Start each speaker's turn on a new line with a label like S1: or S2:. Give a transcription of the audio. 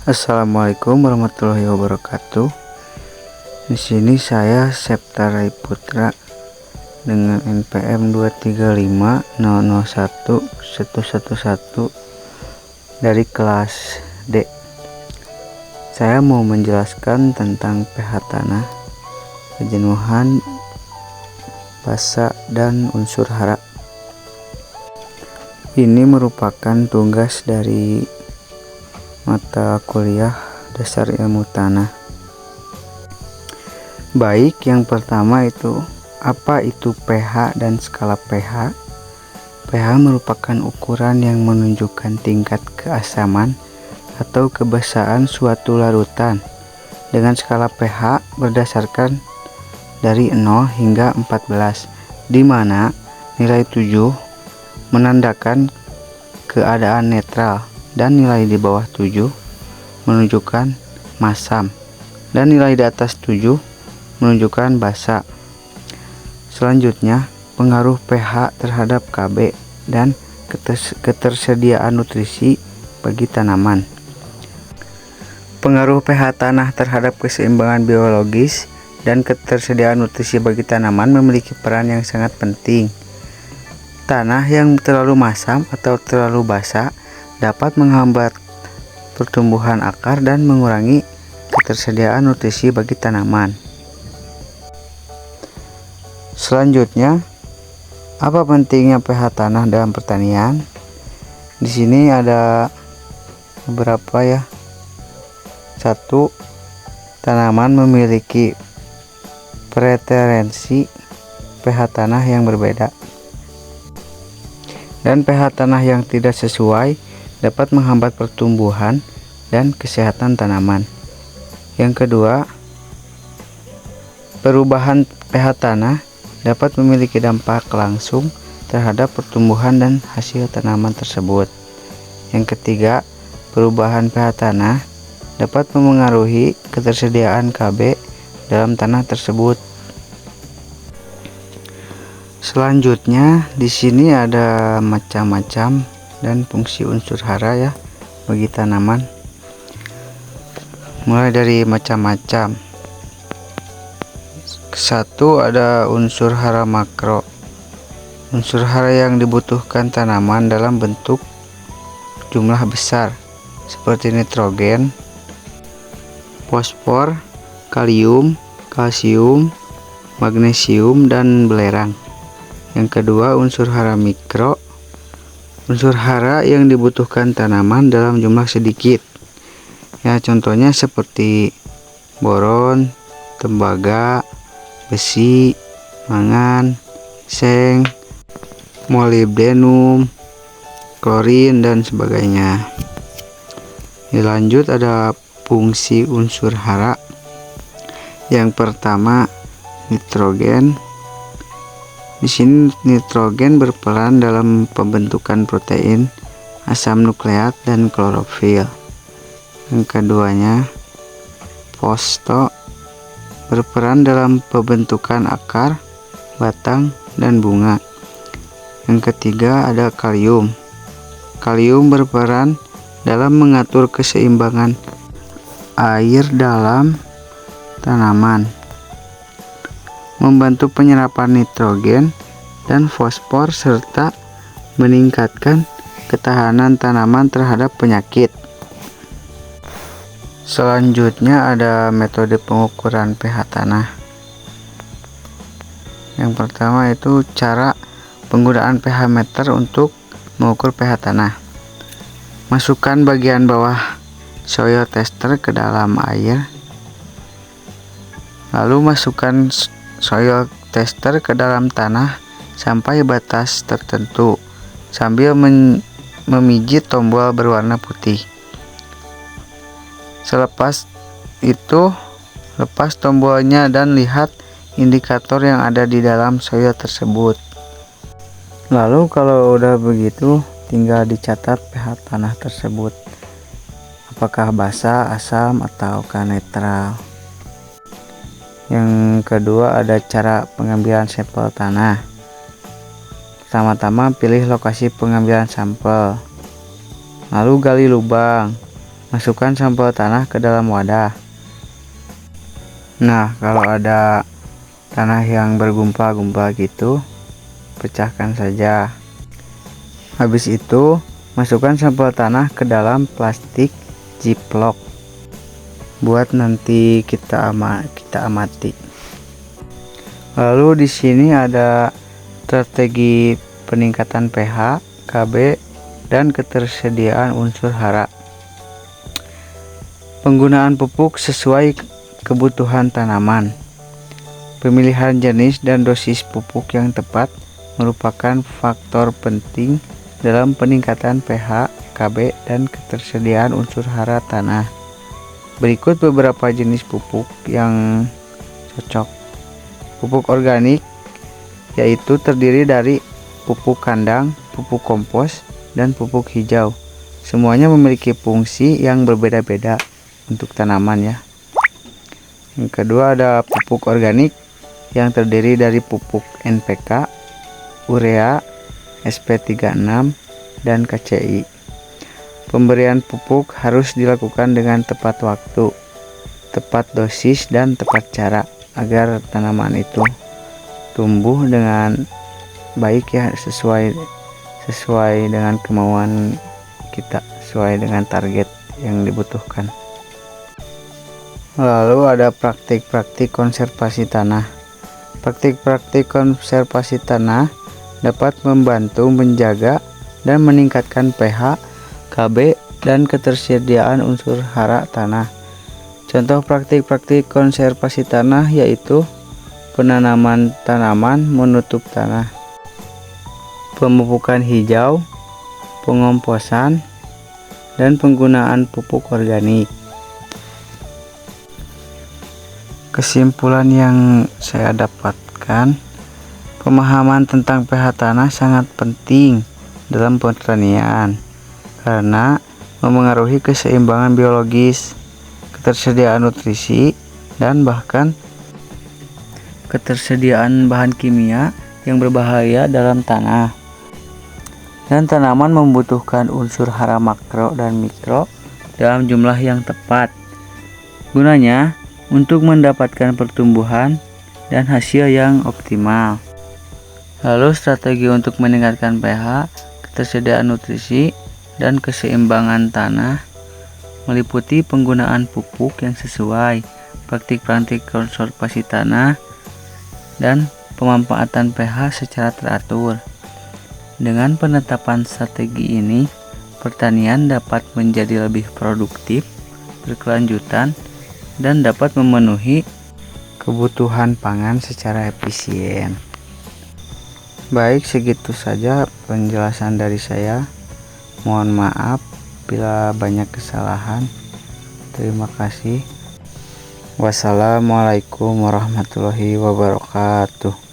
S1: Assalamualaikum warahmatullahi wabarakatuh. Di sini saya Septa Rai Putra dengan NPM 235001111 dari kelas D. Saya mau menjelaskan tentang pH tanah, kejenuhan, basa, dan unsur hara. Ini merupakan tugas dari mata kuliah dasar ilmu tanah. Baik, yang pertama itu apa itu pH dan skala pH. pH merupakan ukuran yang menunjukkan tingkat keasaman atau kebasaan suatu larutan dengan skala pH berdasarkan dari 0 hingga 14, di mana nilai 7 menandakan keadaan netral dan nilai di bawah 7 menunjukkan masam dan nilai di atas 7 menunjukkan basa. Selanjutnya, pengaruh pH terhadap Kb dan ketersediaan nutrisi bagi tanaman. Pengaruh pH tanah terhadap keseimbangan biologis dan ketersediaan nutrisi bagi tanaman memiliki peran yang sangat penting. Tanah yang terlalu masam atau terlalu basa dapat menghambat pertumbuhan akar dan mengurangi ketersediaan nutrisi bagi tanaman. Selanjutnya, apa pentingnya pH tanah dalam pertanian? Di sini ada beberapa ya. 1. Tanaman memiliki preferensi pH tanah yang berbeda. Dan pH tanah yang tidak sesuai dapat menghambat pertumbuhan dan kesehatan tanaman. Yang kedua, perubahan pH tanah dapat memiliki dampak langsung terhadap pertumbuhan dan hasil tanaman tersebut. Yang ketiga, perubahan pH tanah dapat memengaruhi ketersediaan Kb dalam tanah tersebut. Selanjutnya, di sini ada macam-macam dan fungsi unsur hara ya bagi tanaman. Mulai dari macam-macam. 1. Ada unsur hara makro. Unsur hara yang dibutuhkan tanaman dalam bentuk jumlah besar seperti nitrogen, fosfor, kalium, kalsium, magnesium, dan belerang. Yang kedua, unsur hara mikro. Unsur hara yang dibutuhkan tanaman dalam jumlah sedikit. Ya, contohnya seperti boron, tembaga, besi, mangan, seng, molibdenum, klorin, dan sebagainya. Dilanjut ada fungsi unsur hara. Yang pertama, nitrogen. Di sini nitrogen berperan dalam pembentukan protein, asam nukleat, dan klorofil. Yang keduanya, fosfo, berperan dalam pembentukan akar, batang, dan bunga. Yang ketiga ada kalium. Kalium berperan dalam mengatur keseimbangan air dalam tanaman, membantu penyerapan nitrogen dan fosfor, serta meningkatkan ketahanan tanaman terhadap penyakit. Selanjutnya ada metode pengukuran pH tanah. Yang pertama itu cara penggunaan pH meter untuk mengukur pH tanah. Masukkan bagian bawah soil tester ke dalam air, lalu masukkan soil tester ke dalam tanah sampai batas tertentu sambil memijit tombol berwarna putih. Selepas itu, lepas tombolnya dan lihat indikator yang ada di dalam soil tersebut. Lalu kalau udah begitu, tinggal dicatat pH tanah tersebut, apakah basa, asam, ataukah netral. Yang kedua ada cara pengambilan sampel tanah. Pertama-tama pilih lokasi pengambilan sampel. Lalu gali lubang. Masukkan sampel tanah ke dalam wadah. Nah, kalau ada tanah yang bergumpal-gumpal gitu, pecahkan saja. Habis itu, masukkan sampel tanah ke dalam plastik ziplock. Buat nanti kita amati. Lalu di sini ada strategi peningkatan pH, Kb, dan ketersediaan unsur hara. Penggunaan pupuk sesuai kebutuhan tanaman. Pemilihan jenis dan dosis pupuk yang tepat merupakan faktor penting dalam peningkatan pH, Kb, dan ketersediaan unsur hara tanah. Berikut beberapa jenis pupuk yang cocok. Pupuk organik yaitu terdiri dari pupuk kandang, pupuk kompos, dan pupuk hijau. Semuanya memiliki fungsi yang berbeda-beda untuk tanaman ya. Yang kedua ada pupuk organik yang terdiri dari pupuk NPK, urea, SP36, dan KCI. Pemberian pupuk harus dilakukan dengan tepat waktu, tepat dosis, dan tepat cara agar tanaman itu tumbuh dengan baik ya, sesuai dengan kemauan kita, sesuai dengan target yang dibutuhkan. Lalu ada praktik-praktik konservasi tanah. Praktik-praktik konservasi tanah dapat membantu menjaga dan meningkatkan pH, Kb, dan ketersediaan unsur hara tanah. Contoh praktik-praktik konservasi tanah yaitu penanaman tanaman menutup tanah, pemupukan hijau, pengomposan, dan penggunaan pupuk organik. Kesimpulan yang saya dapatkan, pemahaman tentang pH tanah sangat penting dalam pertanian karena memengaruhi keseimbangan biologis, ketersediaan nutrisi, dan bahkan ketersediaan bahan kimia yang berbahaya dalam tanah. Dan tanaman membutuhkan unsur hara makro dan mikro dalam jumlah yang tepat. Gunanya untuk mendapatkan pertumbuhan dan hasil yang optimal. Lalu strategi untuk meningkatkan pH, ketersediaan nutrisi, dan keseimbangan tanah meliputi penggunaan pupuk yang sesuai, praktik-praktik konservasi tanah, dan pemanfaatan pH secara teratur. Dengan penetapan strategi ini, pertanian dapat menjadi lebih produktif, berkelanjutan, dan dapat memenuhi kebutuhan pangan secara efisien. Baik, segitu saja penjelasan dari saya. Mohon maaf bila banyak kesalahan. Terima kasih. Wassalamualaikum warahmatullahi wabarakatuh.